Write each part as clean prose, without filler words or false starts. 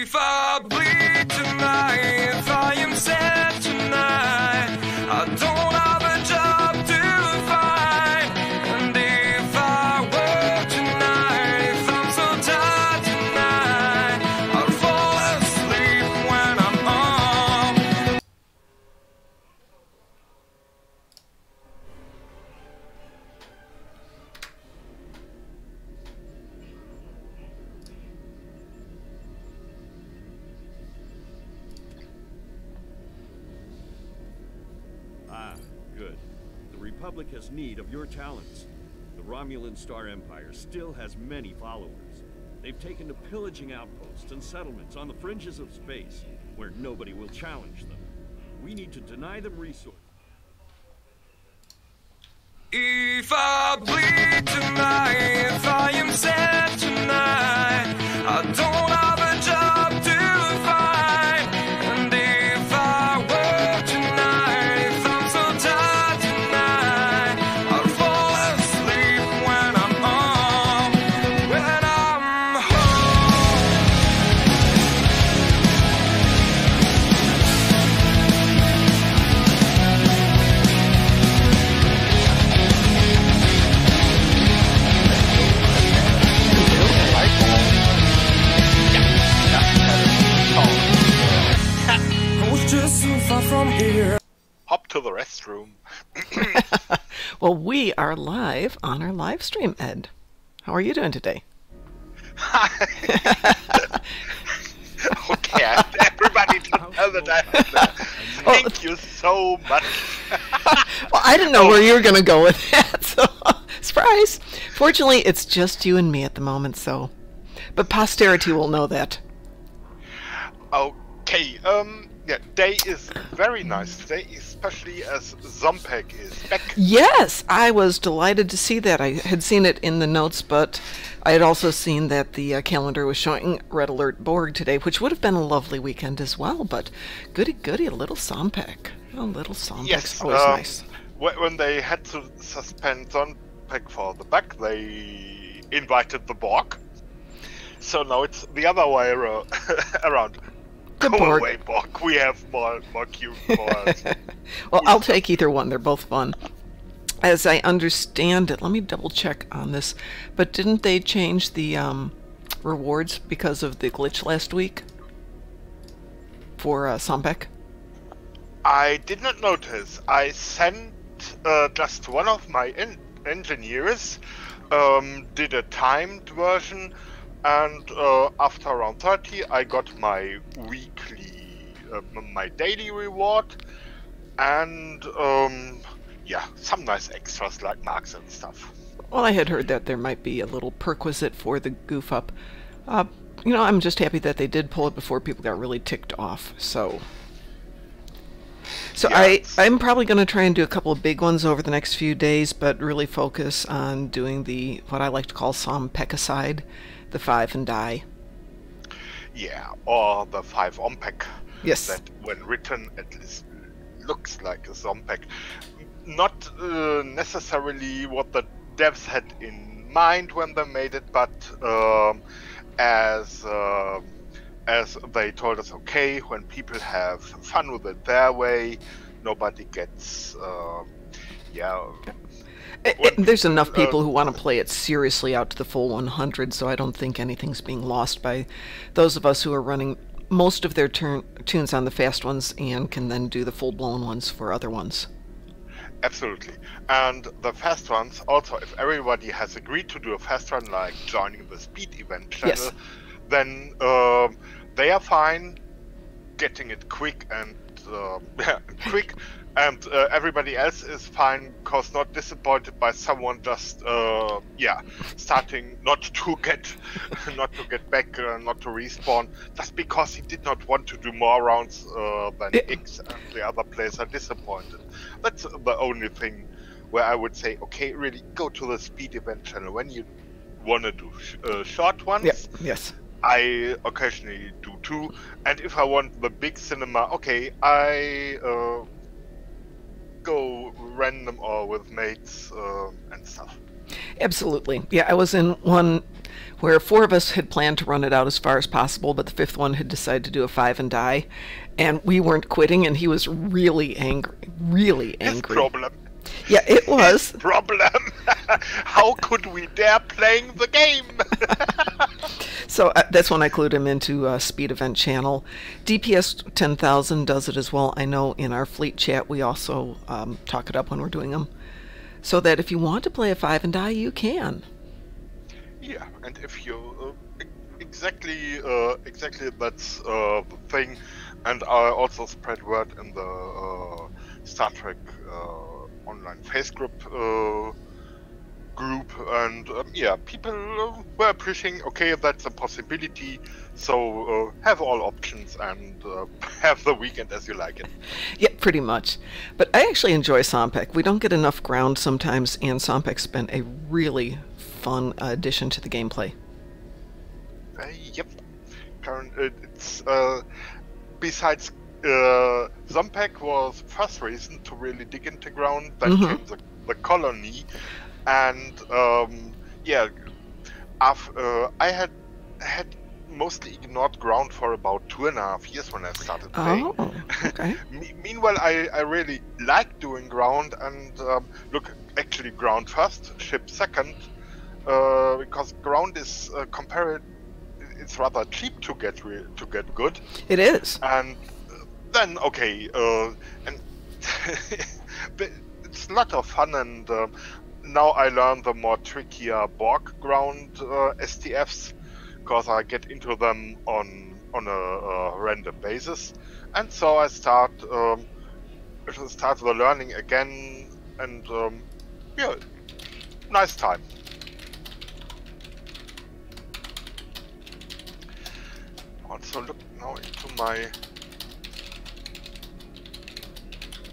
If I bleed tonight, if I am sad tonight, I don't have a job to find. And if I work tonight, if I'm so tired tonight, I'll fall asleep when I'm home. Ah, good. The Republic has need of your talents. The Romulan Star Empire still has many followers. They've taken to pillaging outposts and settlements on the fringes of space, where nobody will challenge them. We need to deny them resources. If I bleed tonight, if I am sad tonight, I don't have a job to find. And if I work tonight, if I'm so tired tonight, I'll fall asleep when I'm home. When I'm just so far from here. Hop to the restroom. Well, we are live on our live stream, Ed. How are you doing today? Okay, everybody to know that I'm there. Thank you so much. Well, I didn't know where you were going to go with that, so surprise. Fortunately, it's just you and me at the moment, so. But posterity will know that. Okay, yeah, day is very nice today, especially as Sompek is back. Yes, I was delighted to see that. I had seen it in the notes, but I had also seen that the calendar was showing Red Alert Borg today, which would have been a lovely weekend as well, but goody goody, a little Sompek. A little Sompek's Yes, always nice. when they had to suspend Sompek for the back, they invited the Borg. So now it's the other way around. The Go Borg. away, Borg. We have more cute boys. Well, I'll take either one. They're both fun. As I understand it, let me double check on this, but didn't they change the rewards because of the glitch last week for Sompek? I did not notice. I sent just one of my engineers, did a timed version, and after around 30 I got my weekly, my daily reward, and yeah, some nice extras like marks and stuff. Well, I had heard that there might be a little perquisite for the goof up. You know, I'm just happy that they did pull it before people got really ticked off, so... So Yeah, I'm probably going to try and do a couple of big ones over the next few days, but really focus on doing the, what I like to call Sompekicide, the 5 and die. Yeah, or the 5 Sompek. Yes. That when written at least looks like a Sompek. Not necessarily what the devs had in mind when they made it, but as they told us, okay, when people have fun with it their way, nobody gets, yeah. There's enough people who want to play it seriously out to the full 100, so I don't think anything's being lost by those of us who are running most of their tunes on the fast ones and can then do the full-blown ones for other ones. Absolutely. And the fast ones, also, if everybody has agreed to do a fast run, like joining the speed event channel, Yes. then they are fine getting it quick and yeah, quick, and everybody else is fine because not disappointed by someone just yeah, starting not to get back, not to respawn, just because he did not want to do more rounds than X, and the other players are disappointed. That's the only thing where I would say, okay, really go to the speed event channel when you want to do short ones. Yep. Yes. I occasionally do too, and if I want the big cinema, okay, I go random or with mates and stuff. Absolutely. Yeah, I was in one where 4 of us had planned to run it out as far as possible, but the 5th one had decided to do a 5 and die, and we weren't quitting, and he was really angry, really angry. His problem. Yeah, it was. His problem. How could we dare playing the game? So that's when I clued him into Speed Event Channel. DPS 10,000 does it as well. I know in our fleet chat we also talk it up when we're doing them. So that if you want to play a 5 and die, you can. Yeah, and if you exactly that's the thing, and I also spread word in the Star Trek online face group, and yeah, people were appreciating. Okay, that's a possibility. So have all options and have the weekend as you like it. Yeah, pretty much. But I actually enjoy Sompek. We don't get enough ground sometimes, and Sompek's been a really fun addition to the gameplay. Yep. It's besides Sompek was first reason to really dig into ground. Then came the colony, and yeah, I had mostly ignored ground for about 2.5 years when I started playing. Oh, okay. Meanwhile, I really like doing ground, and look, actually ground first, ship second, because ground is it's rather cheap to get good. It is. And then okay, and it's a lot of fun, and now I learn the more trickier Borg ground STFs, because I get into them on a random basis, and so I start the learning again, and yeah, nice time. Also look now into my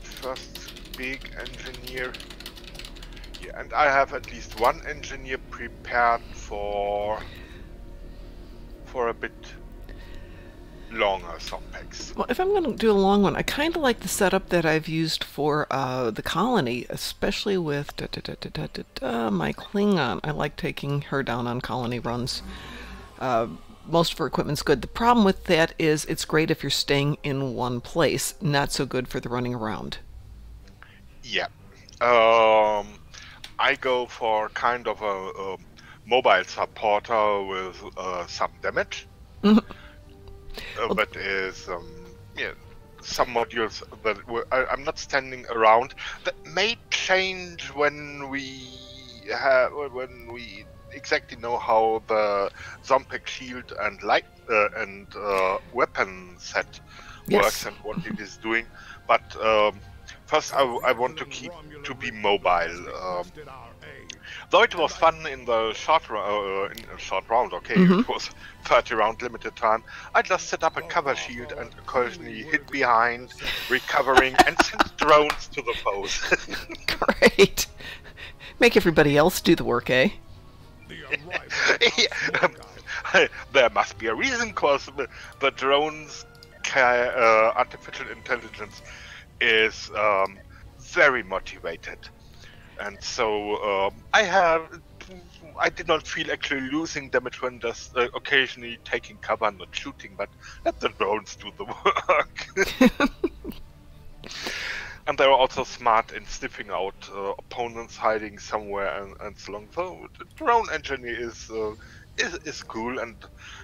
first big engineer. Yeah, and I have at least one engineer prepared for a bit longer Sompeks. Well, if I'm going to do a long one, I kind of like the setup that I've used for the colony, especially with my Klingon. I like taking her down on colony runs. Most of her equipment's good. The problem with that is it's great if you're staying in one place, not so good for the running around. Yeah. I go for kind of a mobile supporter with some damage. That is, yeah, some modules that I'm not standing around. That may change when we exactly know how the Sompek shield and light and weapon set works and what it is doing. But first, I want to be mobile. Though it was fun in the short round, okay, it was 30 round limited time. I just set up a cover shield and occasionally hid behind, recovering, and sent drones to the foes. Great. Make everybody else do the work, eh? There must be a reason, because the drones' artificial intelligence is very motivated. And so I did not feel actually losing damage when just occasionally taking cover and not shooting, but let the drones do the work. And they were also smart in sniffing out opponents hiding somewhere and so on. So the drone engineer is cool. And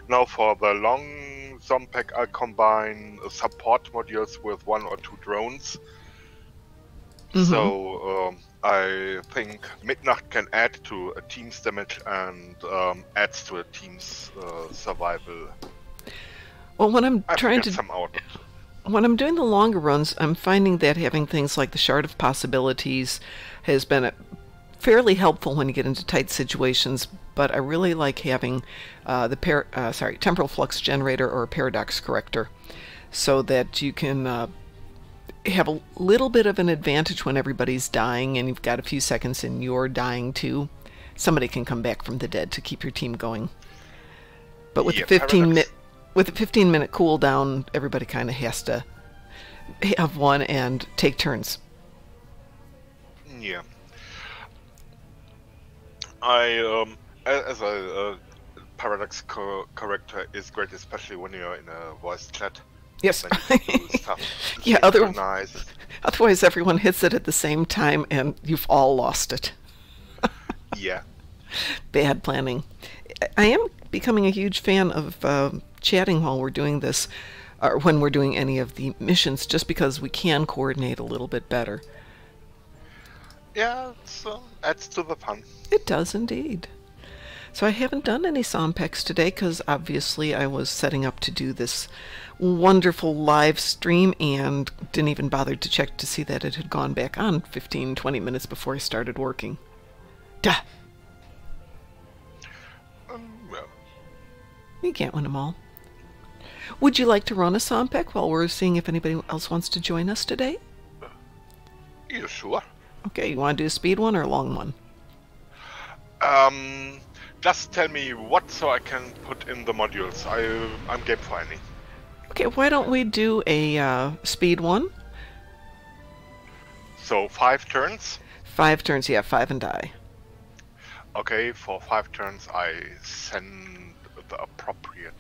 now for the long Sompek, I combine support modules with 1 or 2 drones. So I think Midnacht can add to a team's damage and adds to a team's survival. Well, when I'm when I'm doing the longer runs, I'm finding that having things like the Shard of Possibilities has been fairly helpful when you get into tight situations. But I really like having the temporal flux generator or paradox corrector, so that you can have a little bit of an advantage when everybody's dying and you've got a few seconds and you're dying too. Somebody can come back from the dead to keep your team going. But with the 15-minute cooldown, everybody kind of has to have one and take turns. Yeah. As I Paradox character is great, especially when you're in a voice chat. Yes. Then you can do stuff to Yeah, synchronize. otherwise everyone hits it at the same time and you've all lost it. Yeah. Bad planning. I am becoming a huge fan of chatting while we're doing this, or when we're doing any of the missions, just because we can coordinate a little bit better. Yeah, it adds to the fun. It does indeed. So I haven't done any Sompeks today because obviously I was setting up to do this wonderful live stream and didn't even bother to check to see that it had gone back on 15-20 minutes before I started working. Duh! Well, You can't win them all. Would you like to run a Sompek while we're seeing if anybody else wants to join us today? you sure? Okay, you want to do a speed one or a long one? Just tell me what so I can put in the modules. I'm game for any. Okay, why don't we do a speed one? So 5 turns. 5 turns, yeah, 5 and die. Okay, for 5 turns I send the appropriate.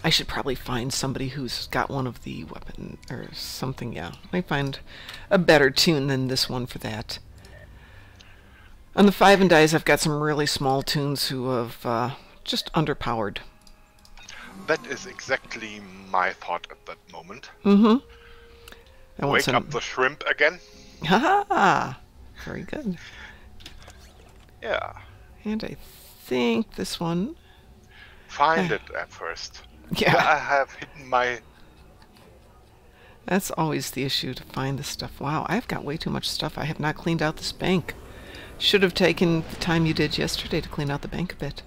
I should probably find somebody who's got one of the weapon or something, yeah. I find a better tune than this one for that. On the 5 and dies, I've got some really small tunes who have just underpowered. That is exactly my thought at that moment. Mm-hmm. Wake up the shrimp again. Ha-ha! Very good. Yeah. And I think this one... Find it at first. Yeah. I have hidden my... That's always the issue, to find this stuff. Wow, I've got way too much stuff. I have not cleaned out this bank. Should have taken the time you did yesterday to clean out the bank a bit.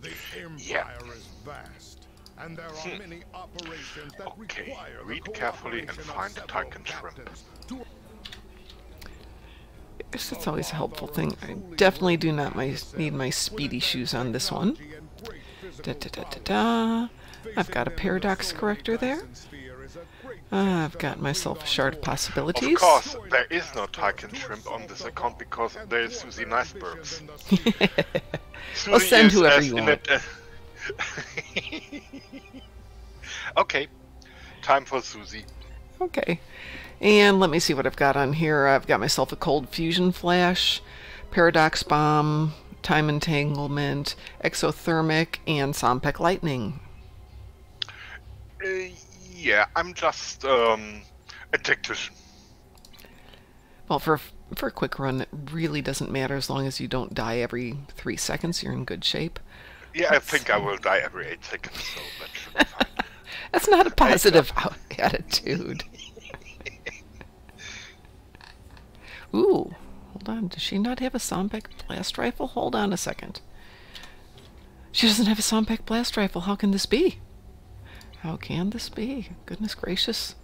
The Yeah. empire is vast, and there are many operations that Okay, require read the carefully and cooperation of find several Tycoon shrimp. captains to Yes, that's always a helpful thing. I definitely do not need my speedy shoes on this one. Da-da-da-da-da. I've got a paradox corrector there. I've got myself a shard of possibilities. Of course, there is no Tycoon shrimp on this account because there is Susie Nicebergs. I'll Susie send is whoever as you in want. it- Okay, time for Susie. Okay. And let me see what I've got on here. I've got myself a cold fusion flash, paradox bomb, time entanglement, exothermic, and Sompek lightning. Yeah, I'm just a tactician. Well, for a quick run, it really doesn't matter as long as you don't die every 3 seconds. You're in good shape. Yeah, I think I will die every 8 seconds, so that should be fine. That's not a positive attitude. Ooh, hold on. Does she not have a Sompek blast rifle? Hold on a second. She doesn't have a Sompek blast rifle. How can this be? How can this be? Goodness gracious.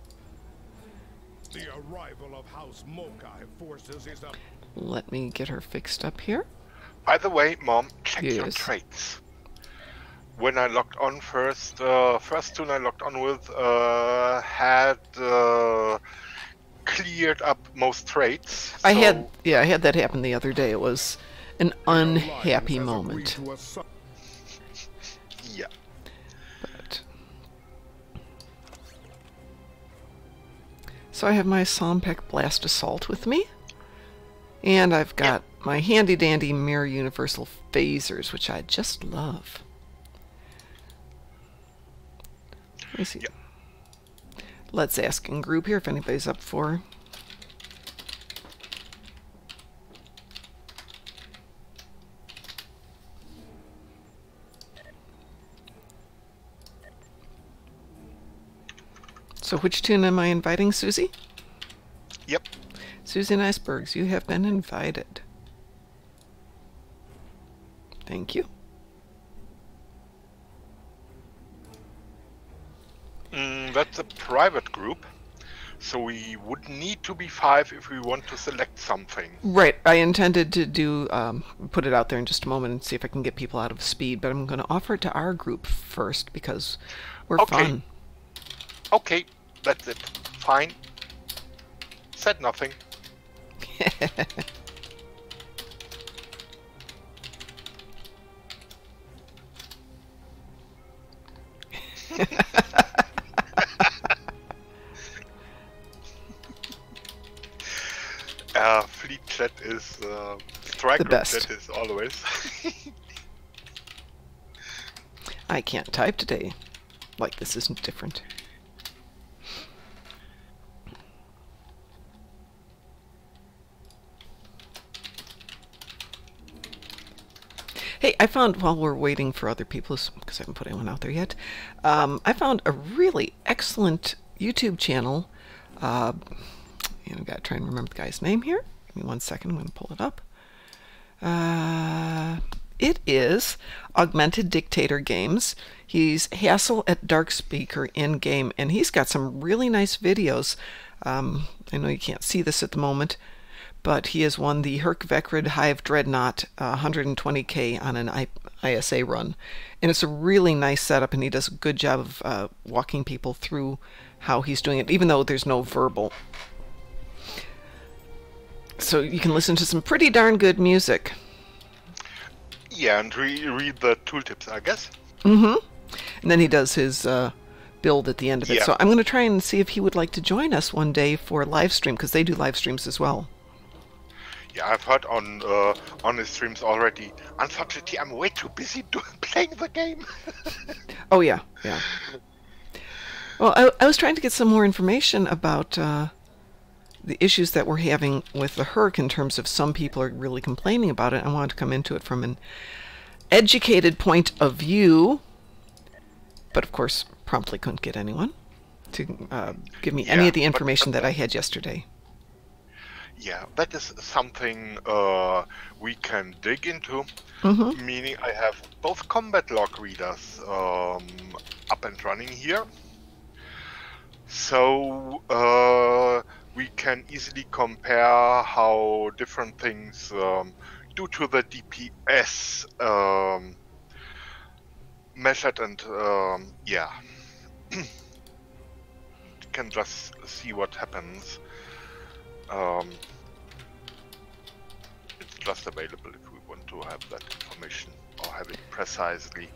the arrival of House Mokai forces is a Let me get her fixed up here. By the way, Mom, check your Yes. traits. When I logged on first tune I logged on with had cleared up most traits. I so- had that happen the other day. It was an unhappy moment. Yeah. But so I have my Sompek Blast Assault with me. And I've got my handy dandy Mirror Universal Phasers, which I just love. Let me see. Yep. Let's ask in group here if anybody's up for. So which tune am I inviting, Susie? Yep. Susie Nicebergs, you have been invited. Thank you. That's a private group, so we would need to be 5 if we want to select something. Right, I intended to do put it out there in just a moment and see if I can get people out of speed, but I'm going to offer it to our group first because we're Okay. fun. Okay, that's it. Fine. Said nothing. Fleet chat is strike The group best. chat is always. I can't type today. Like this isn't different. Hey, I found, while we're waiting for other people, because I haven't put anyone out there yet, I found a really excellent YouTube channel. And I've got to try and remember the guy's name here. Give me 1 second, I'm going to pull it up. It is Augmented Dictator Games. He's Hassel at Dark Speaker in-game, and he's got some really nice videos. I know you can't see this at the moment, but he has won the Herc Vecrid Hive Dreadnought 120k on an ISA run. And it's a really nice setup, and he does a good job of walking people through how he's doing it, even though there's no verbal. So you can listen to some pretty darn good music. Yeah, and read the tooltips, I guess. Mm-hmm. And then he does his build at the end of it. Yeah. So I'm going to try and see if he would like to join us one day for a live stream, because they do live streams as well. Yeah, I've heard on his streams already. Unfortunately, I'm way too busy playing the game. Oh, yeah, yeah. Well, I was trying to get some more information about the issues that we're having with the Herc in terms of some people are really complaining about it. I wanted to come into it from an educated point of view, but of course promptly couldn't get anyone to give me any Yeah, of the information that I had yesterday. Yeah, that is something we can dig into. Mm-hmm. Meaning I have both combat log readers up and running here. So we can easily compare how different things do to the DPS measured, and yeah, you can just see what happens. It's just available if we want to have that information or have it precisely.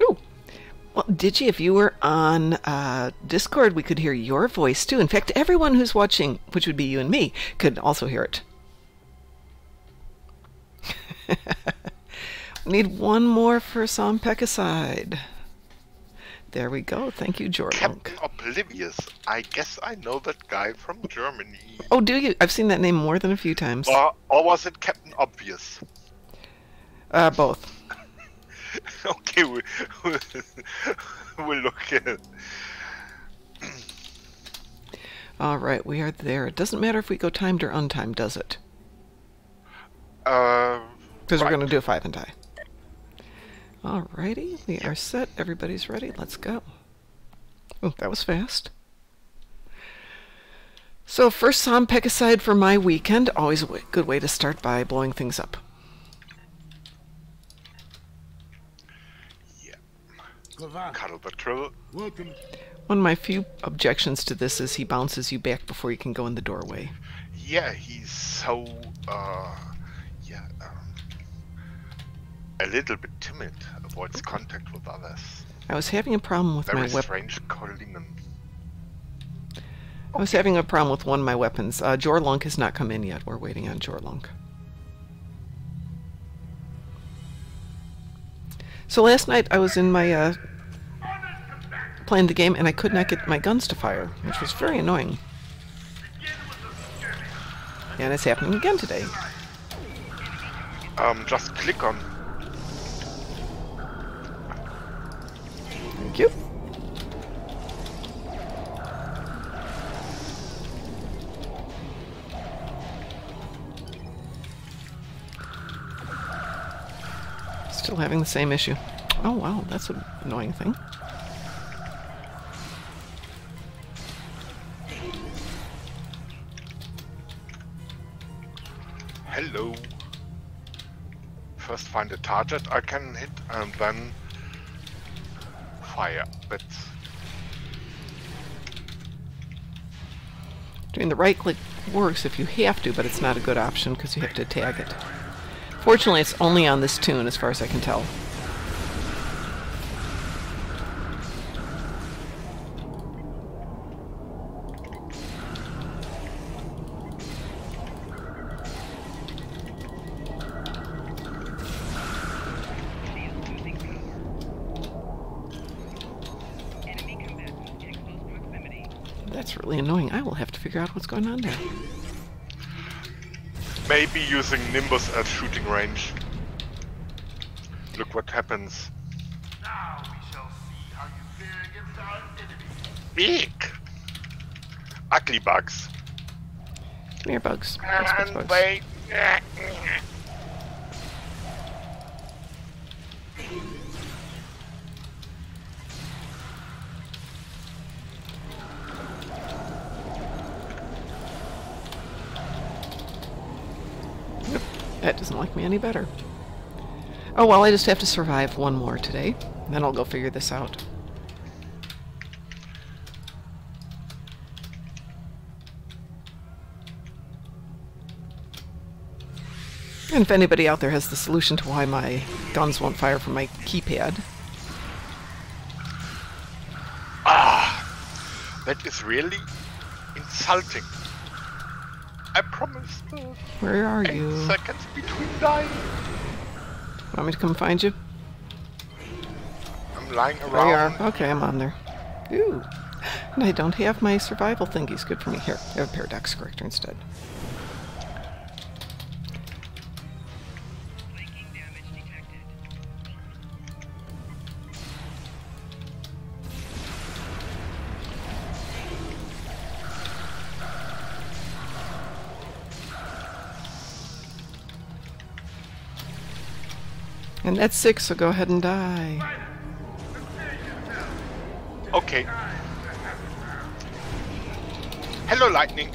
Ooh. Well, Digi, if you were on Discord, we could hear your voice too. In fact, everyone who's watching, which would be you and me, could also hear it. We need one more for Sompekicide. There we go. Thank you, Jordan. Captain Oblivious. I guess I know that guy from Germany. Oh, do you? I've seen that name more than a few times. Or was it Captain Obvious? Both. Okay, we'll look at it. All right, we are there. It doesn't matter if we go timed or untimed, does it? Because we're going to do a 5 and tie. Alrighty, we are set. Everybody's ready. Let's go. Oh, that was fast. So first Sompekicide for my weekend. Always a good way to start by blowing things up. Yeah. Cuddle the Trill. Welcome. One of my few objections to this is he bounces you back before you can go in the doorway. Yeah, he's so a little bit timid, avoids contact with others. I was having a problem with my Very weapon. strange calling. I was having a problem with one of my weapons. Jorlunk has not come in yet. We're waiting on Jorlunk. So last night I was in my playing the game and I could not get my guns to fire, which was very annoying. And it's happening again today. Just click on. Thank you. Still having the same issue. Oh wow, that's an annoying thing. Hello. First find a target I can hit and then fire. But Doing the right click works if you have to, but it's not a good option because you have to tag it. Fortunately, it's only on this tune as far as I can tell. That's really annoying. I will have to figure out what's going on there. Maybe using Nimbus at shooting range. Look what happens. Now we shall see how you fare against our enemies. Eek! Ugly bugs. Come here, bugs. Bugs, bugs, And bugs. wait. Yep, that doesn't like me any better. Oh well, I just have to survive one more today. Then I'll go figure this out. And if anybody out there has the solution to why my guns won't fire from my keypad, That is really insulting. I promise. where are 8 you? seconds between dying. Want me to come find you? I'm lying There you around. are. Okay, I'm on there. Ooh. And I don't have my survival thingies. Good for me. Here, I have a paradox corrector instead. And that's 6, so go ahead and die. Okay. Hello, lightning.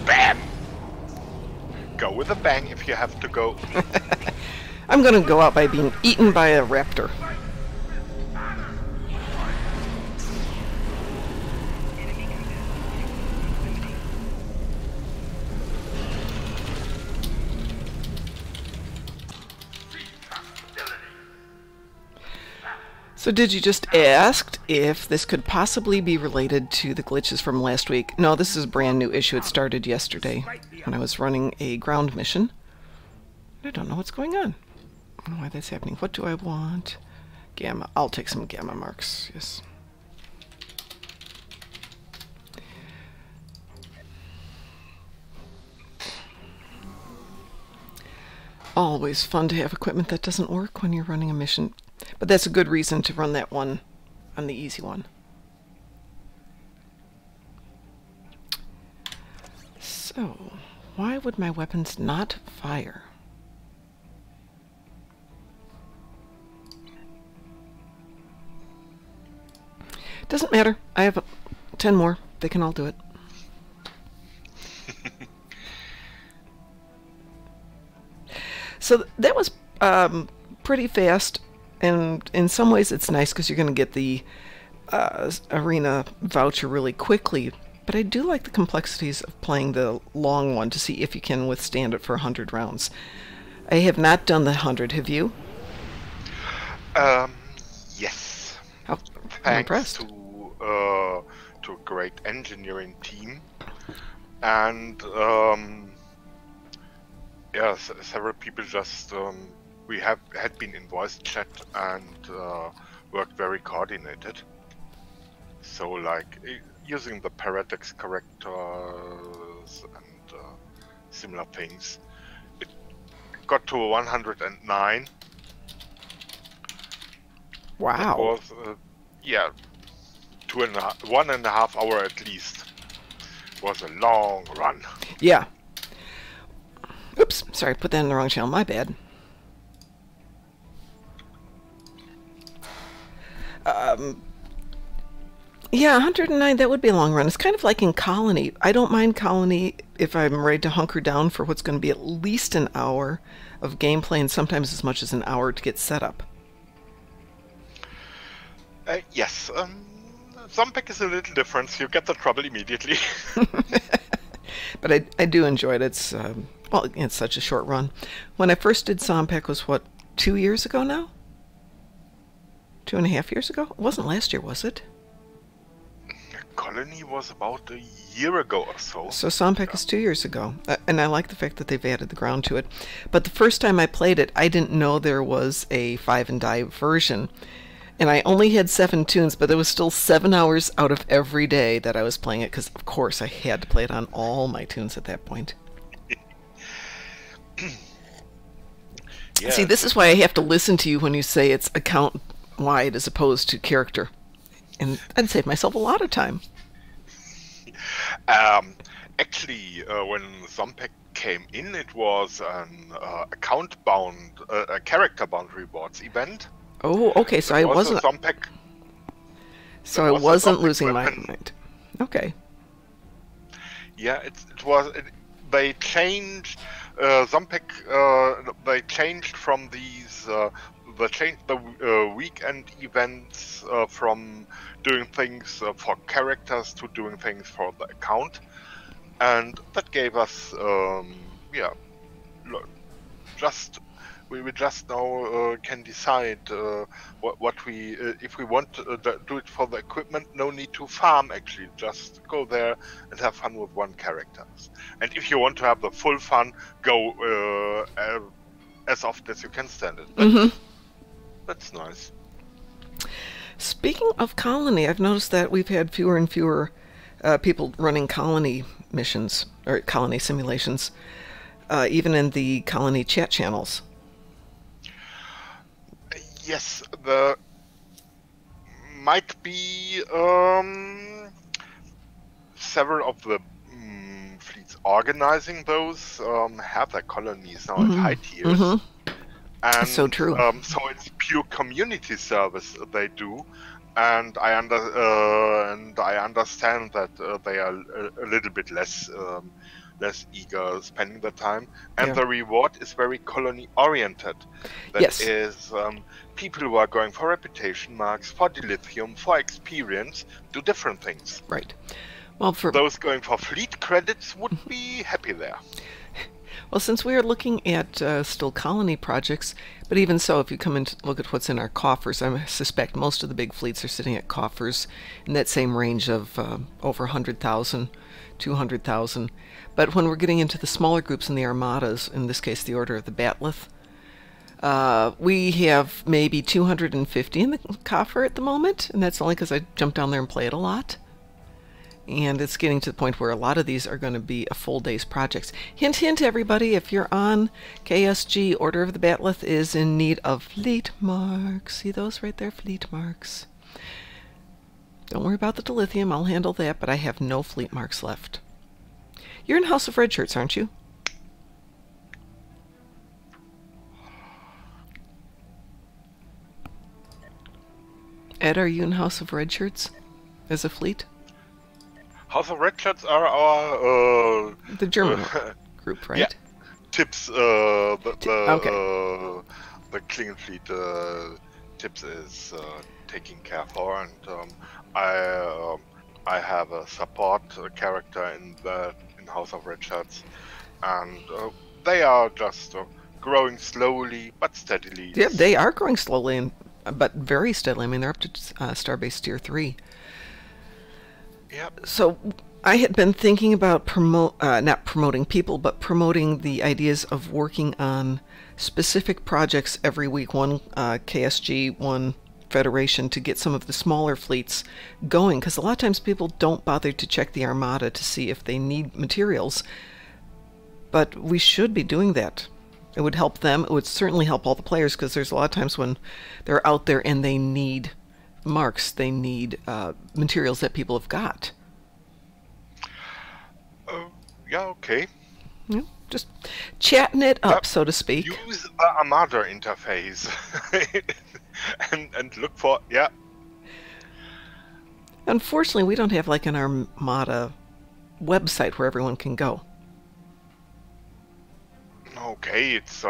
Bam! Go with a bang if you have to go. I'm gonna go out by being eaten by a raptor. So did you just ask if this could possibly be related to the glitches from last week? No, this is a brand new issue. It started yesterday when I was running a ground mission. I don't know what's going on. I don't know why that's happening. What do I want? Gamma. I'll take some gamma marks. Yes. Always fun to have equipment that doesn't work when you're running a mission. But that's a good reason to run that one on the easy one. So, why would my weapons not fire? Doesn't matter. I have 10 more. They can all do it. So that was pretty fast. And in some ways it's nice because you're going to get the arena voucher really quickly. But I do like the complexities of playing the long one to see if you can withstand it for 100 rounds. I have not done the 100, have you? Yes. Oh, I'm Thanks impressed. to a great engineering team. And yeah, several people just we had been in voice chat and worked very coordinated. So like using the paradox correctors and similar things. It got to 109. Wow. It was yeah, 1.5 hour at least. Was a long run. Yeah. Oops, sorry, put that in the wrong channel. My bad. Yeah, 109, that would be a long run. It's kind of like in Colony. I don't mind Colony if I'm ready to hunker down for what's going to be at least an hour of gameplay and sometimes as much as an hour to get set up. Yes, Sompek is a little different. You get the trouble immediately. But I do enjoy it. It's, well, it's such a short run. When I first did Sompek was, what, 2 years ago now? 2.5 years ago? It wasn't last year, was it? Colony was about a year ago or so. So Sompek is 2 years ago, and I like the fact that they've added the ground to it. But the first time I played it, I didn't know there was a 5 and die version. And I only had 7 tunes, but there was still 7 hours out of every day that I was playing it, because of course I had to play it on all my tunes at that point. Yeah, See, this is why I have to listen to you when you say it's account-wide as opposed to character. And I'd save myself a lot of time. Actually, when Sompek came in, it was an account-bound, a character-bound rewards event. Oh, okay, so I wasn't... Sompek, So I wasn't losing my mind. Okay. Yeah, it was. They changed Sompek. They changed from these. They changed the weekend events from doing things for characters to doing things for the account, and that gave us, yeah, just. We just now can decide what we if we want to do it for the equipment. No need to farm, actually. Just go there and have fun with one character. And if you want to have the full fun, go as often as you can stand it. That's nice. Speaking of colony, I've noticed that we've had fewer and fewer people running colony missions or colony simulations, even in the colony chat channels. Yes, there might be several of the fleets organizing those have their colonies now at high tiers. And so true. So it's pure community service they do, and I understand that they are a little bit less eager spending the time, and the reward is very colony oriented. That is people who are going for reputation marks, for dilithium, for experience, do different things. Right. Well, for those going for fleet credits would be happy there. Well, since we are looking at still colony projects, but even so, if you come and look at what's in our coffers, I suspect most of the big fleets are sitting at coffers in that same range of over 100,000, 200,000. But when we're getting into the smaller groups in the armadas, in this case the Order of the Batleth, we have maybe 250 in the coffer at the moment, and that's only because I jump down there and play it a lot. And it's getting to the point where a lot of these are going to be a full day's projects. Hint, hint, everybody, if you're on KSG, Order of the Batleth is in need of fleet marks. See those right there? Fleet marks. Don't worry about the dilithium, I'll handle that, but I have no fleet marks left. You're in House of Red Shirts, aren't you? Ed, are you in House of Red Shirts as a fleet? House of Red Shirts are our the German group, right? Yeah. Tips. The Klingon fleet. Tips is taking care for, and I have a support character in House of Red Shirts, and they are just growing slowly but steadily. Yeah, they are growing slowly, but very steadily. I mean, they're up to Starbase Tier 3. Yep. So I had been thinking about not promoting people, but promoting the ideas of working on specific projects every week, one KSG, one Federation, to get some of the smaller fleets going, because a lot of times people don't bother to check the Armada to see if they need materials, but we should be doing that. It would help them. It would certainly help all the players, because there's a lot of times when they're out there and they need marks, they need materials that people have got. Yeah, okay. Yeah, just chatting it up, so to speak. Use the Armada interface and look for, Unfortunately, we don't have like an Armada website where everyone can go. Okay, it's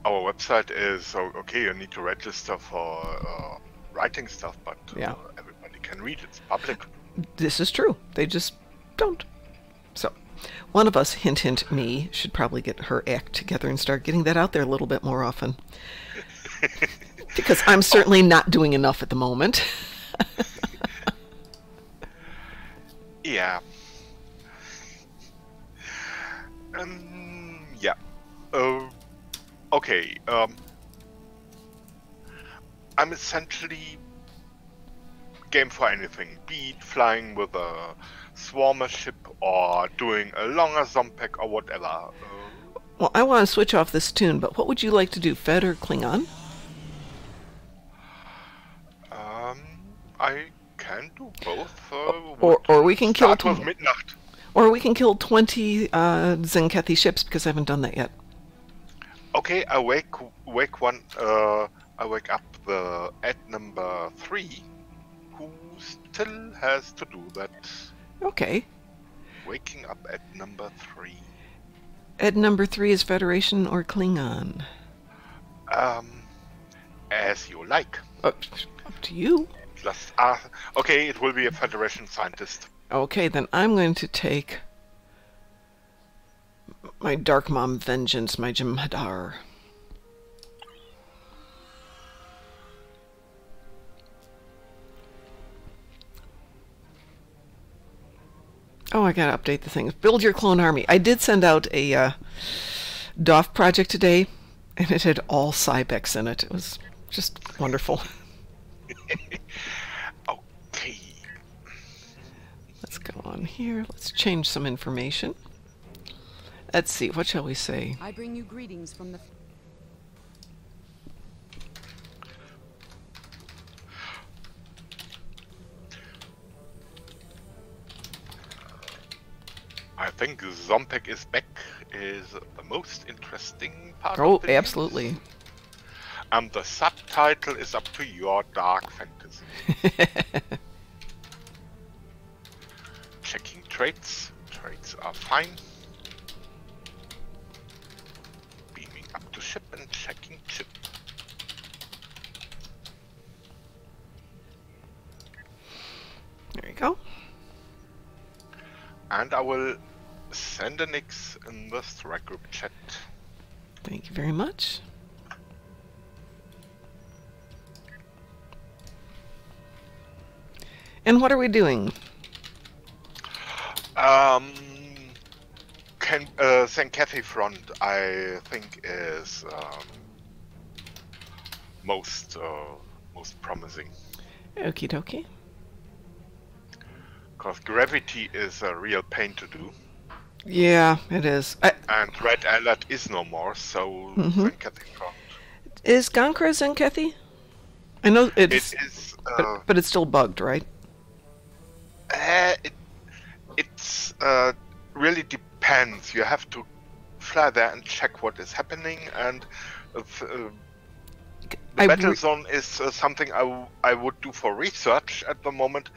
our website is okay. You need to register for writing stuff, but everybody can read it. It's public. This is true. They just don't. So, one of us, hint, hint, me, should probably get her act together and start getting that out there a little bit more often. Because I'm certainly not doing enough at the moment. Yeah. Yeah. Okay. I'm essentially game for anything, be it flying with a swarmer ship or doing a longer Sompek or whatever. Well, I want to switch off this tune, but what would you like to do, Fed or Klingon? I can do both. Or we can kill start with Midnight. Or we can kill 20 Tzenkethi ships, because I haven't done that yet. Okay, I wake up the Ed number 3, who still has to do that. Okay. Waking up at number 3. Ed number 3 is Federation or Klingon? As you like. Up to you. Just okay, it will be a Federation scientist. Okay, then I'm going to take my Dark Mom Vengeance, my Jem'Hadar. Oh, I gotta update the things. Build your clone army. I did send out a DOF project today, and it had all Cybex in it. It was just wonderful. Okay. Let's go on here. Let's change some information. Let's see. What shall we say? I bring you greetings from the... I think Sompek is back is the most interesting part Oh, of the news. absolutely. And the subtitle is up to your dark fantasy. Checking traits. Traits are fine. Beaming up to ship and checking chip. There you go. And I will send a nix in the strike group chat. Thank you very much. And what are we doing? Tzenkethi front, I think, is most promising. Okie dokie. Because gravity is a real pain to do. Yeah, it is. And Red Alert is no more, so Tzenkethi front. Is Gankra Tzenkethi? I know It it's, is. but it's still bugged, right? It's really depends. You have to fly there and check what is happening, and the battle zone is something I would do for research at the moment.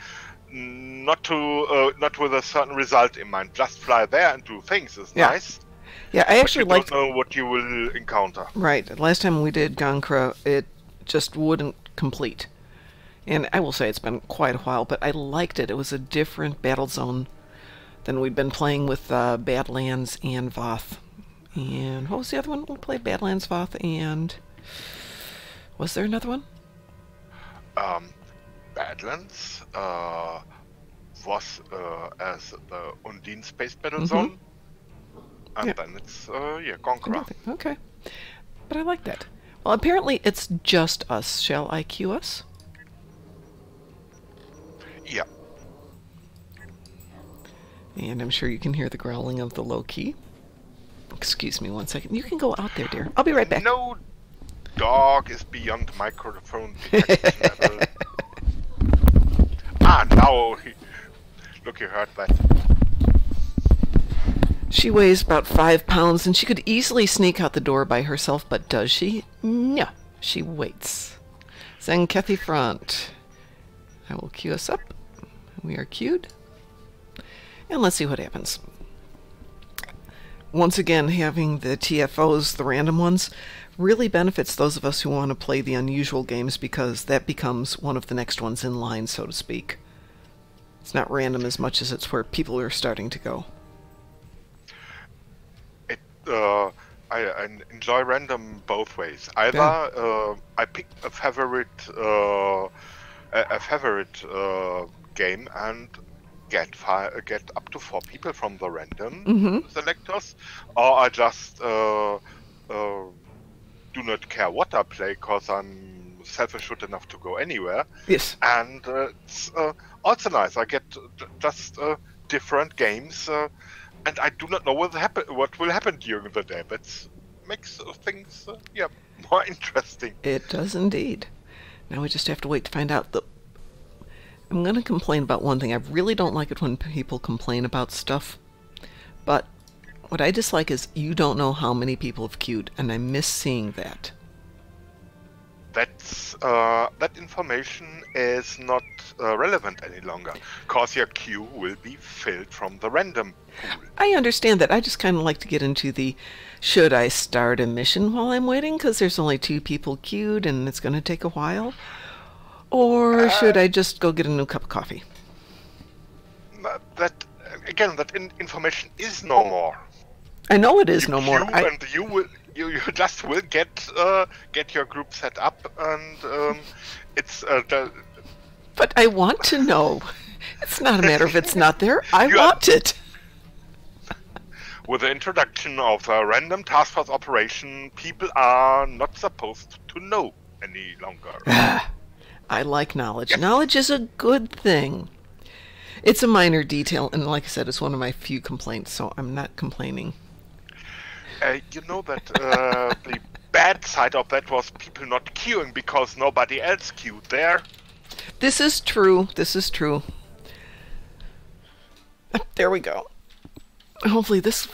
Not with a certain result in mind. Just fly there and do things is nice. Yeah, I actually but you liked. don't know what you will encounter. Right. Last time we did Gankra, it just wouldn't complete. And I will say it's been quite a while, but I liked it. It was a different battle zone than we'd been playing with Badlands and Voth. And what was the other one? We played Badlands, Voth, and... Was there another one? Badlands was as the Undine Space Battle Zone. And then it's, Gankra. Okay. But I like that. Well, apparently it's just us. Shall I cue us? Yeah. And I'm sure you can hear the growling of the low key. Excuse me 1 second. You can go out there, dear. I'll be right back. No dog is beyond microphone detection level. Now look, you heard that. She weighs about 5 pounds, and she could easily sneak out the door by herself, but does she? No. She waits. Tzenkethi front. I will cue us up. We are queued. And let's see what happens. Once again, having the TFOs, the random ones, really benefits those of us who want to play the unusual games, because that becomes one of the next ones in line, so to speak. It's not random as much as it's where people are starting to go. I enjoy random both ways. Either I pick a favorite game and get up to 4 people from the random selectors, or I just do not care what I play, because I'm self-assured enough to go anywhere. Yes. And it's also nice. I get just different games, and I do not know what will happen during the day. That makes things more interesting. It does indeed. Now we just have to wait to find out. I'm going to complain about one thing. I really don't like it when people complain about stuff, but what I dislike is you don't know how many people have queued, and I miss seeing that. That information is not relevant any longer, because your queue will be filled from the random pool. I understand that. I just kind of like to get into the, should I start a mission while I'm waiting because there's only 2 people queued and it's going to take a while? Or should I just go get a new cup of coffee? That information is no more. I know it is no more. And you just will get your group set up, and it's. But I want to know. It's not a matter of it's not there. I want it. With the introduction of the random task force operation, people are not supposed to know any longer. I like knowledge. Yes. Knowledge is a good thing. It's a minor detail, and like I said, it's one of my few complaints, so I'm not complaining. You know that the bad side of that was people not queuing because nobody else queued there. This is true. This is true. There we go. Hopefully this...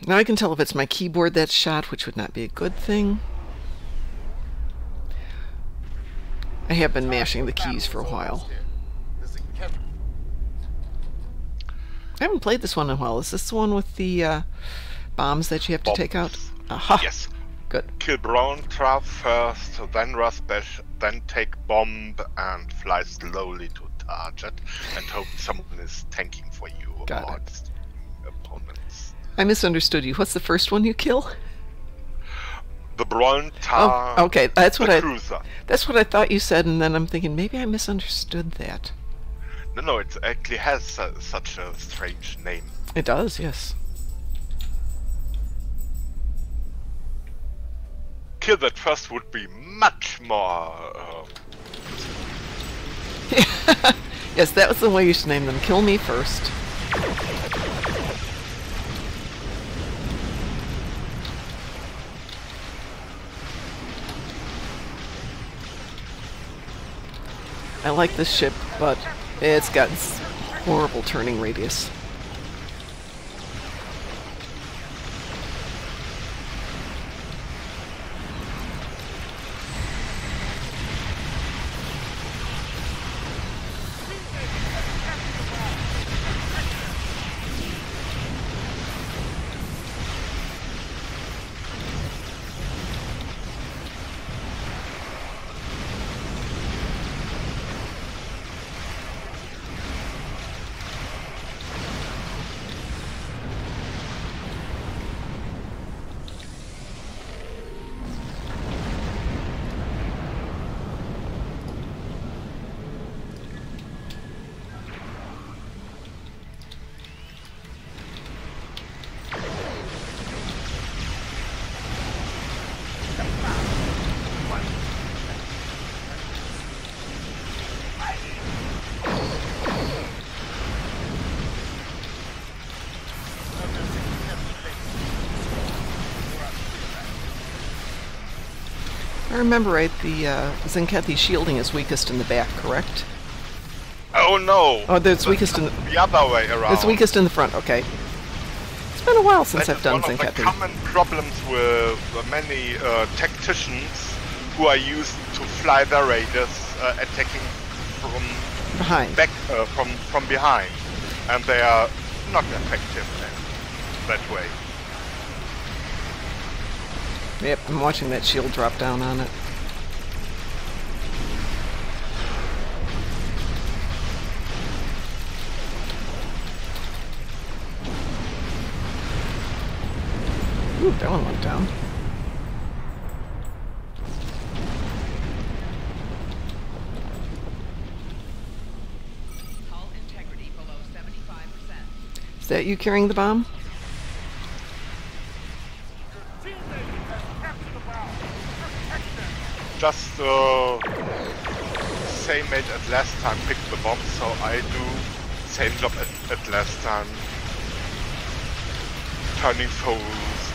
Now I can tell if it's my keyboard that's shot, which would not be a good thing. I have been mashing the keys for a while. I haven't played this one in a while. Is this the one with the bombs that you have to take out? Aha! Yes. Good. Kill Brown Trap first, then rush bash, then take bomb and fly slowly to target and hope someone is tanking for you. Got or it. Opponents. I misunderstood you. What's the first one you kill? The Brown Tar. Oh, okay. That's what Cruiser. That's what I thought you said, and then I'm thinking maybe I misunderstood that. No, it actually has such a strange name. It does, yes. Kill that first would be much more... Yes, that was the way you should name them. Kill me first. I like this ship, but it's got horrible turning radius. I remember right, the Tzenkethi shielding is weakest in the back, correct? Oh no! Oh, it's weakest in the other way around. It's weakest in the front, okay. It's been a while since I've done Tzenkethi. One of the common problems with many tacticians who are used to fly their raiders attacking from behind. From behind, and they are not effective that way. Yep, I'm watching that shield drop down on it. Ooh, that one went down. Hull integrity below 75%. Is that you carrying the bomb? just same mate as last time, pick the bomb, so I do same job as last time. Turning souls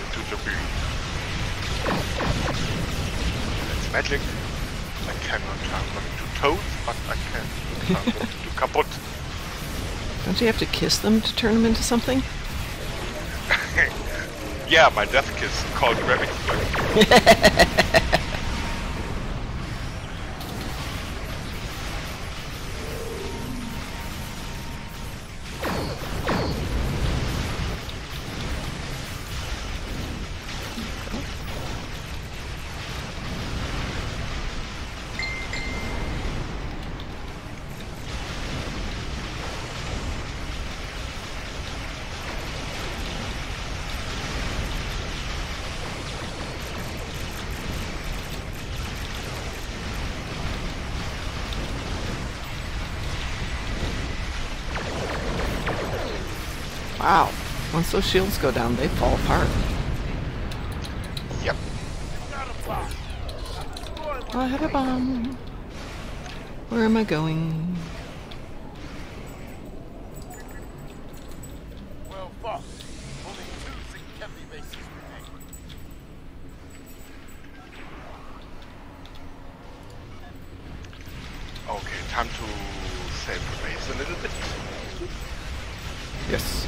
into the beam. It's magic. I cannot turn them into toads, but I can turn them into kaput. Don't you have to kiss them to turn them into something? Yeah, my death kiss called gravity. Wow. Once those shields go down, they fall apart. Yep. I have a bomb. Where am I going? Well, fuck. Only 2 Tzenkethi bases remain. Okay, time to save the base a little bit. Yes.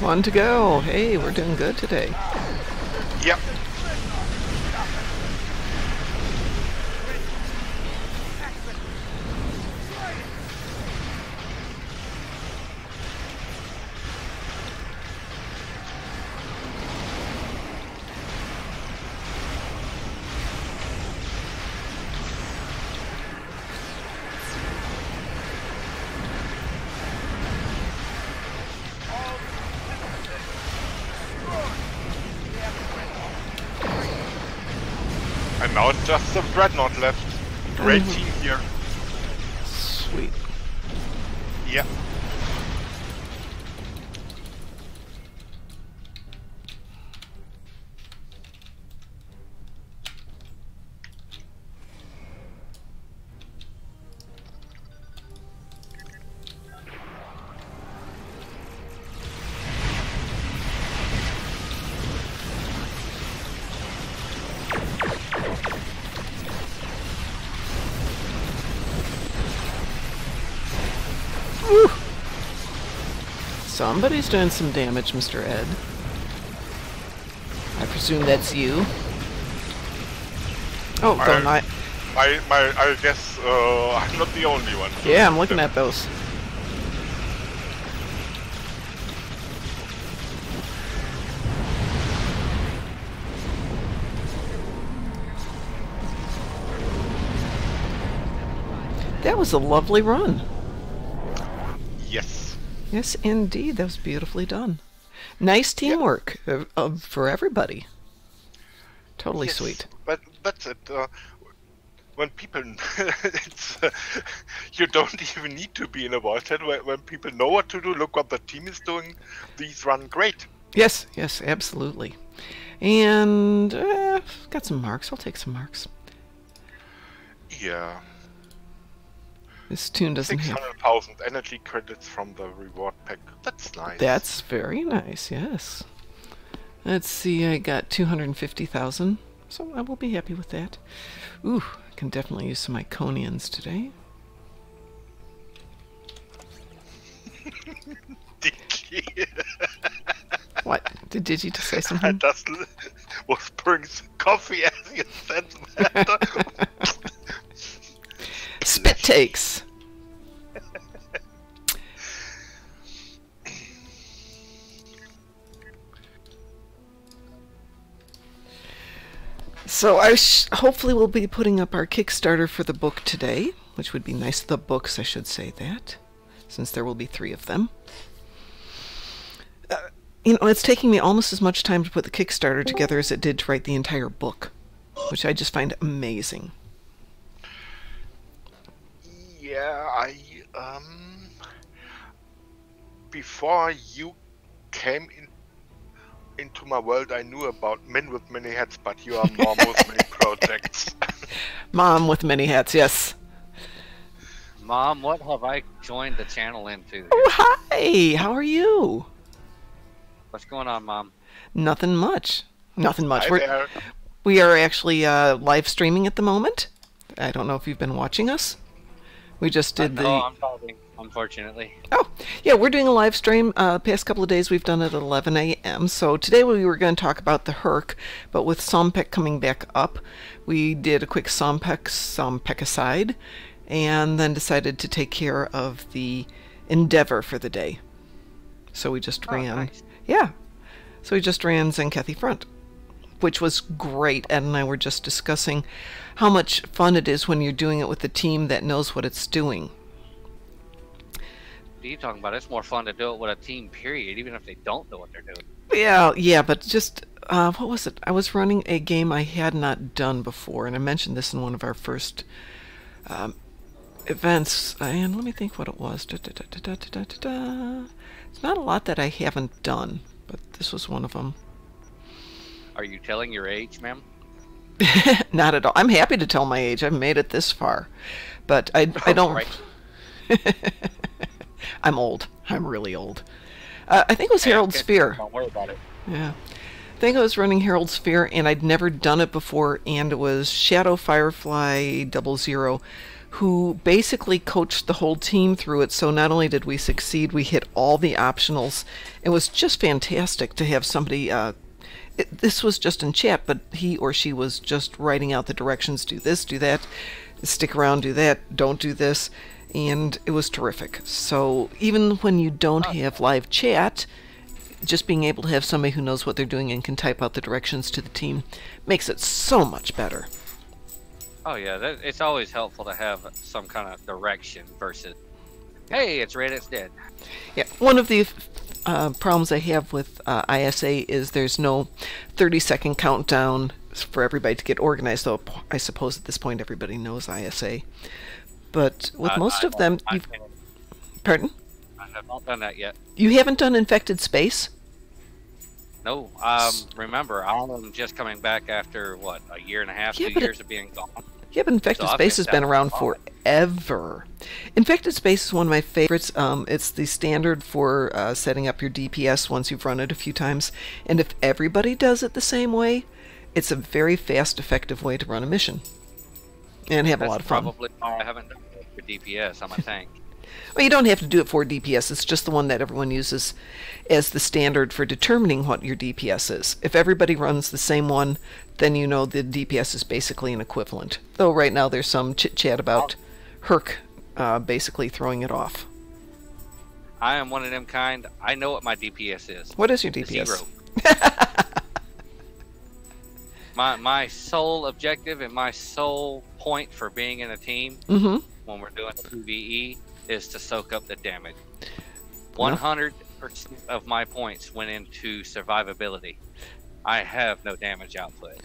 One to go. Hey, we're doing good today. Yep. And now it's just the Dreadnought left. Great team here. Sweet. Yep. Woo. Somebody's doing some damage, Mr. Ed. I presume that's you. Oh, don't I? I guess I'm not the only one. Yeah, I'm looking at those. That was a lovely run. Yes. Yes, indeed. That was beautifully done. Nice teamwork for everybody. Totally Yes, sweet. But that's it. When people, it's you don't even need to be in a vortex. When people know what to do, look what the team is doing. These run great. Yes, yes, absolutely. And got some marks. I'll take some marks. Yeah. This tune doesn't have... 600,000 energy credits from the reward pack. That's nice. That's very nice, yes. Let's see, I got 250,000, so I will be happy with that. Ooh, I can definitely use some Iconians today. Digi. What? Did you just say I something? just was pouring coffee as you said that. Spit takes! So I hopefully we'll be putting up our Kickstarter for the book today, which would be nice. The books, I should say that, since there will be 3 of them. You know, it's taking me almost as much time to put the Kickstarter together as it did to write the entire book, which I just find amazing. Yeah, before you came into my world, I knew about Men with Many Hats, but you are Mom with Many Projects. Mom with many hats, yes. Mom, what have I joined the channel into? Oh, hi! How are you? What's going on, Mom? Nothing much. Nothing much. Hi there. We are actually live streaming at the moment. I don't know if you've been watching us. We just did the... No, I'm talking, unfortunately. Oh, yeah, we're doing a live stream. Past couple of days we've done it at 11 a.m. So today we were going to talk about the Herc, but with Sompek coming back up, we did a quick Sompekicide, and then decided to take care of the Endeavor for the day. So we just ran... Nice. Yeah. So we just ran Tzenkethi Front, which was great. Ed and I were just discussing how much fun it is when you're doing it with a team that knows what it's doing. What are you talking about? It's more fun to do it with a team, period, even if they don't know what they're doing. Yeah, but just, what was it? I was running a game I had not done before, and I mentioned this in one of our first events, and let me think what it was. It's not a lot that I haven't done, but this was one of them. Are you telling your age, ma'am? Not at all. I'm happy to tell my age. I've made it this far, but I don't... Right. I'm old. I'm really old. I think it was Herald Sphere. Don't worry about it. Yeah. I think I was running Herald Sphere, and I'd never done it before, and it was Shadow Firefly 00, who basically coached the whole team through it. So not only did we succeed, we hit all the optionals. It was just fantastic to have somebody... this was just in chat, but he or she was just writing out the directions. Do this, do that, stick around, do that, don't do this. And it was terrific. So even when you don't have live chat, just being able to have somebody who knows what they're doing and can type out the directions to the team makes it so much better. Oh yeah, it's always helpful to have some kind of direction versus, hey, it's red, it's dead. Yeah, one of the problems I have with ISA is there's no 30-second countdown for everybody to get organized, though I suppose at this point everybody knows ISA. But with most of them, you've... Pardon? I have not done that yet. You haven't done Infected Space? No, remember, I'm just coming back after, what, a year and a half, 2 years of being gone? Yeah, but Infected Space has been around forever. Infected Space is one of my favorites. It's the standard for setting up your DPS once you've run it a few times. And if everybody does it the same way, it's a very fast, effective way to run a mission. And have a lot of fun. Probably why I haven't done it for DPS on my tank. Well, you don't have to do it for DPS. It's just the one that everyone uses as the standard for determining what your DPS is. If everybody runs the same one, then you know the DPS is basically an equivalent. Though right now there's some chit-chat about Herc basically throwing it off. I am one of them kind. I know what my DPS is. What is your DPS? 0. my sole objective and my sole point for being in a team when we're doing PvE is to soak up the damage. 100% of my points went into survivability. I have no damage output.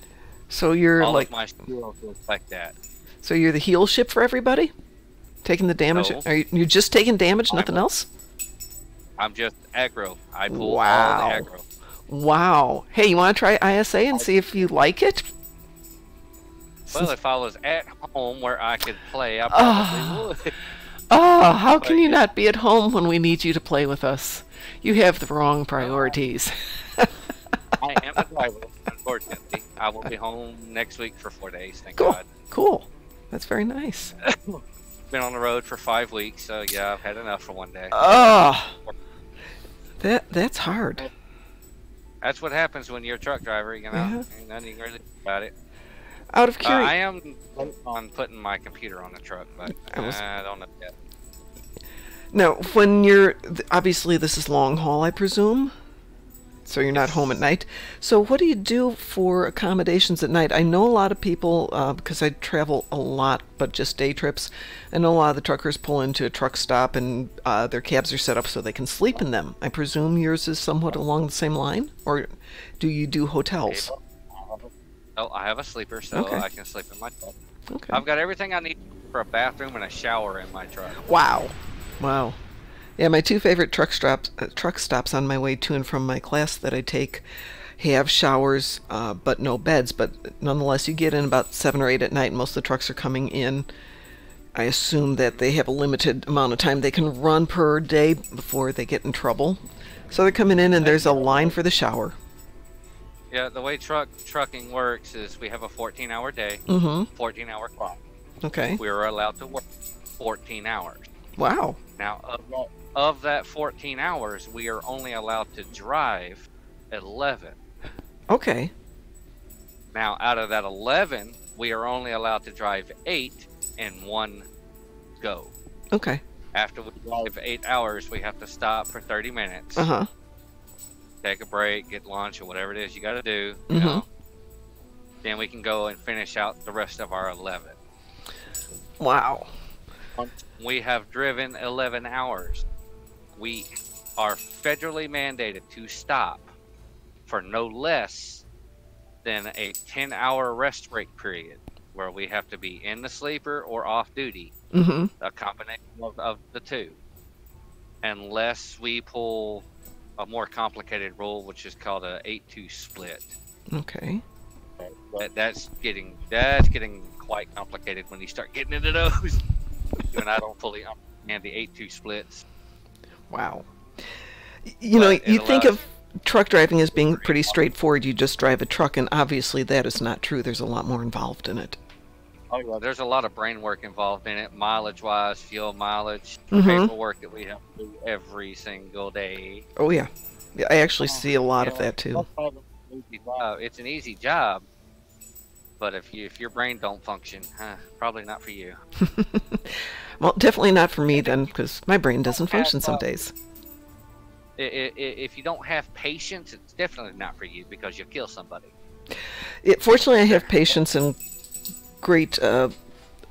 So you're all like of my skills reflect that. So you're the heal ship for everybody? Taking the damage? No. Are you just taking damage, nothing else? I'm just aggro. I pull all Wow. the aggro. Wow. Hey, you want to try ISA and see if you like it? Well, if I was at home where I could play, I probably would. Oh, how can you not be at home when we need you to play with us? You have the wrong priorities. I am a driver, unfortunately. I will be home next week for 4 days, thank Cool. God. Cool. That's very nice. Been on the road for 5 weeks, so yeah, I've had enough for one day. Oh, that's hard. That's what happens when you're a truck driver, you know. Yeah. Ain't nothing you can really do about it. Out of I curiosity. am on putting my computer on the truck, but I don't know yet. Now, when you're... Obviously, this is long haul, I presume? So you're not home at night. So what do you do for accommodations at night? I know a lot of people, because I travel a lot, but just day trips. I know a lot of the truckers pull into a truck stop and their cabs are set up so they can sleep in them. I presume yours is somewhat along the same line? Or do you do hotels? Oh, I have a sleeper, so Okay. I can sleep in my truck. Okay. I've got everything I need for a bathroom and a shower in my truck. Wow. Wow. Yeah, my two favorite truck stops on my way to and from my class that I take have showers, but no beds. But nonetheless, you get in about 7 or 8 at night, and most of the trucks are coming in. I assume that they have a limited amount of time they can run per day before they get in trouble. So they're coming in, and there's a line for the shower. Yeah, the way trucking works is we have a 14-hour day, 14-hour clock. Okay. We're allowed to work 14 hours. Wow. Now, of that 14 hours, we are only allowed to drive 11. Okay. Now, out of that 11, we are only allowed to drive 8 in one go. Okay. After we drive 8 hours, we have to stop for 30 minutes, Uh-huh. take a break, get lunch, or whatever it is you got to do. You know. Then we can go and finish out the rest of our 11. Wow. We have driven 11 hours. We are federally mandated to stop for no less than a 10-hour rest break period where we have to be in the sleeper or off duty, a combination of the two, unless we pull a more complicated rule, which is called a 8-2 split. Okay. But that's getting quite complicated when you start getting into those. You and I don't fully understand the 8-2 splits. Wow. You know, But you it think allows- of truck driving as being pretty straightforward. You just drive a truck, and obviously that is not true. There's a lot more involved in it. Oh, yeah, there's a lot of brain work involved in it, mileage-wise, fuel mileage, paperwork that we have to do every single day. Oh, yeah. Yeah, I actually see a lot of that, too. It's an easy job, but if your brain don't function, probably not for you. Well, definitely not for me, then, because my brain doesn't function some days. If you don't have patience, it's definitely not for you because you'll kill somebody. Fortunately, I have patience and great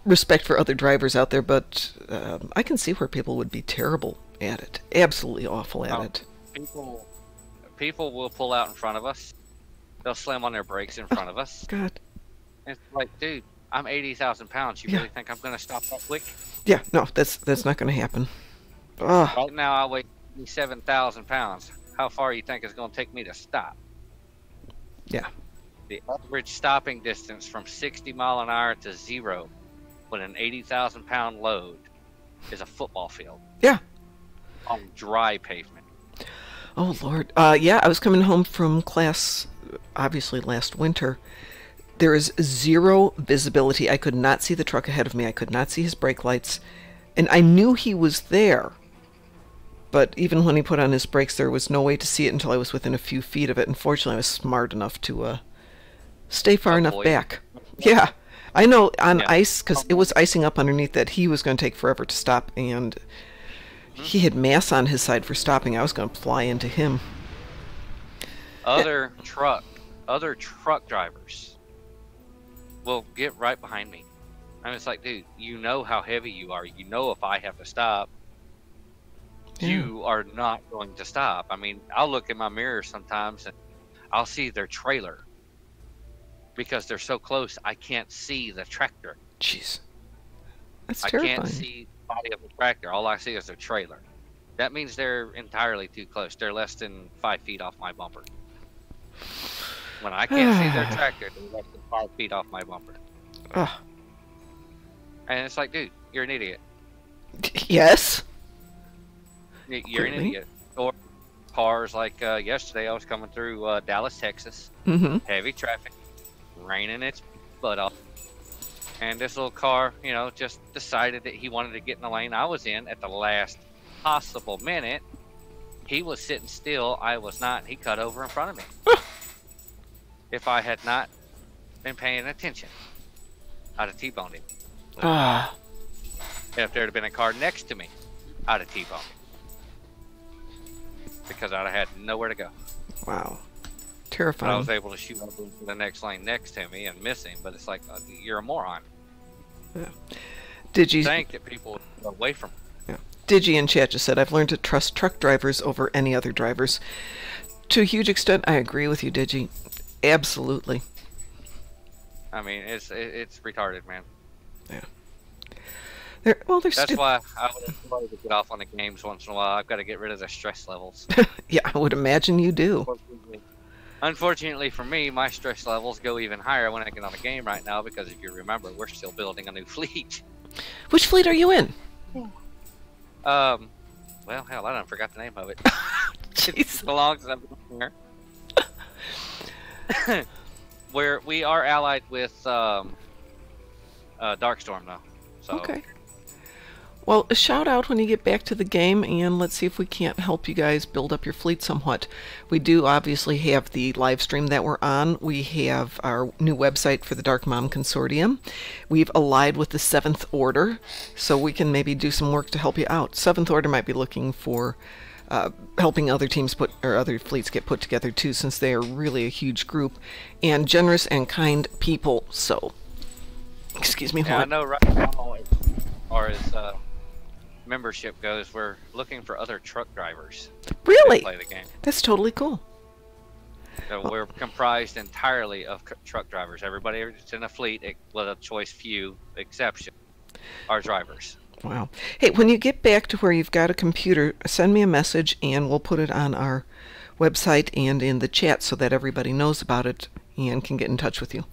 respect for other drivers out there, but I can see where people would be terrible at it. Absolutely awful at it. People will pull out in front of us. They'll slam on their brakes in front of us. God. And it's like, dude, I'm 80,000 pounds. You really think I'm going to stop that quick? Yeah, no, that's not going to happen. Ugh. Right now, I weigh 7,000 pounds. How far you think it's going to take me to stop? Yeah. The average stopping distance from 60 mile an hour to 0 with an 80,000 pound load is a football field. Yeah. On dry pavement. Oh, Lord. Yeah, I was coming home from class, obviously, last winter. There is zero visibility. I could not see the truck ahead of me. I could not see his brake lights. And I knew he was there. But even when he put on his brakes, there was no way to see it until I was within a few feet of it. Unfortunately, I was smart enough to stay far enough back. Yeah. I know on ice, because it was icing up underneath that he was going to take forever to stop. And he had mass on his side for stopping. I was going to fly into him. Other truck drivers will get right behind me. I mean, it's like, dude, you know how heavy you are. You know if I have to stop, you are not going to stop. I mean, I'll look in my mirror sometimes and I'll see their trailer because they're so close. I can't see the tractor. Jeez, that's terrifying. I can't see the body of the tractor. All I see is their trailer. That means they're entirely too close. They're less than 5 feet off my bumper. When I can't see their tractor, they're less than 5 feet off my bumper. Ugh. And it's like, dude, you're an idiot. Yes. You're an idiot. Or cars like yesterday, I was coming through Dallas, Texas. Heavy traffic, raining its butt off. And this little car, you know, just decided that he wanted to get in the lane I was in at the last possible minute. He was sitting still. I was not. He cut over in front of me. If I had not been paying attention, I'd have T-boned him. If there had been a car next to me, I'd have T-boned him. Because I'd have had nowhere to go. Wow. But I Terrifying. was able to shoot up into the next lane next to me and miss him. But it's like, you're a moron. Yeah. Digi, Think that people would go away from him. Digi in chat just said, I've learned to trust truck drivers over any other drivers. To a huge extent, I agree with you, Digi. Absolutely. I mean, it's retarded, man. That's why I would enjoy to get off on the games once in a while. I've got to get rid of the stress levels. Yeah, I would imagine you do. Unfortunately for me, my stress levels go even higher when I get on a game right now because if you remember, we're still building a new fleet. Which fleet are you in? Well, hell, I done forgot the name of it. It's so long since I've been here. Where we are allied with Darkstorm, though. So. Okay. Well, a shout out when you get back to the game, and let's see if we can't help you guys build up your fleet somewhat. We do obviously have the live stream that we're on. We have our new website for the Dark Mom Consortium. We've allied with the 7th Order, so we can maybe do some work to help you out. 7th Order might be looking for helping other teams other fleets get put together too, since they are really a huge group and generous and kind people. So, excuse me. Yeah, I know right now, as far as membership goes, we're looking for other truck drivers. Really? To play the game. That's totally cool. So we're comprised entirely of truck drivers. Everybody that's in a fleet, with a choice few exception, are drivers. Wow. Hey, when you get back to where you've got a computer, send me a message and we'll put it on our website and in the chat so that everybody knows about it and can get in touch with you.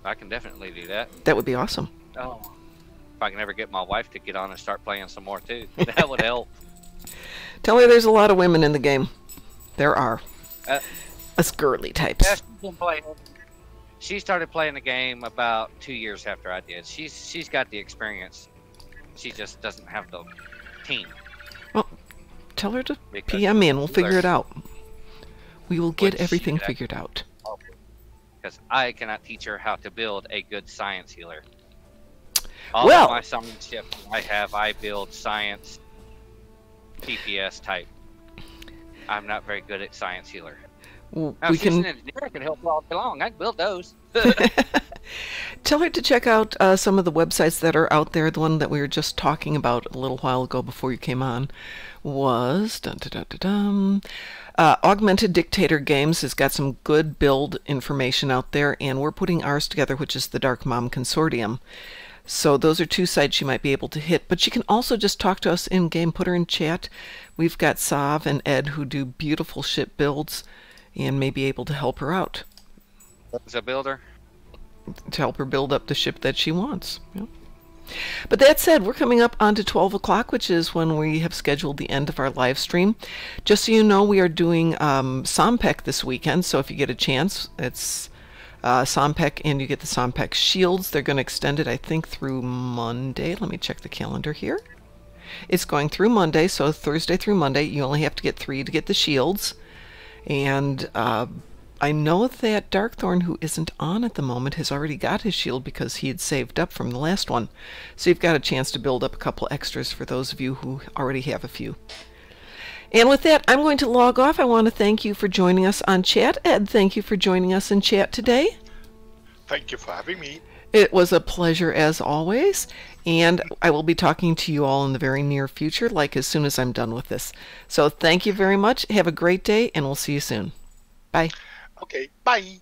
I can definitely do that. That would be awesome. Oh. If I can ever get my wife to get on and start playing some more too, that would help. Tell her there's a lot of women in the game. There are. Us girly types. Yeah, she's been playing. She started playing the game about 2 years after I did. She's got the experience. She just doesn't have the team. Well, tell her to PM me and we'll figure it out. We will get everything figured out. Because I cannot teach her how to build a good science healer. All of my science ships I build science PPS type. I'm not very good at science healer. Well, now, she's an engineer, I can help all day long. I can build those. Tell her to check out some of the websites that are out there. The one that we were just talking about a little while ago before you came on was Augmented Dictator Games has got some good build information out there, and we're putting ours together, which is the Dark Mom Consortium. So those are two sites you might be able to hit, but you can also just talk to us in game. Put her in chat. We've got Sav and Ed who do beautiful ship builds and may be able to help her out. As a builder? To help her build up the ship that she wants. Yeah. But that said, we're coming up onto 12 o'clock, which is when we have scheduled the end of our live stream. Just so you know, we are doing Sompek this weekend, so if you get a chance, it's Sompek, and you get the Sompek shields. They're going to extend it, I think, through Monday. Let me check the calendar here. It's going through Monday, so Thursday through Monday. You only have to get 3 to get the shields. And I know that Darkthorn, who isn't on at the moment, has already got his shield because he had saved up from the last one. So you've got a chance to build up a couple extras for those of you who already have a few. And with that, I'm going to log off. I want to thank you for joining us on chat. Ed, thank you for joining us in chat today. Thank you for having me. It was a pleasure as always. And I will be talking to you all in the very near future, like as soon as I'm done with this. So thank you very much. Have a great day, and we'll see you soon. Bye. Okay, bye.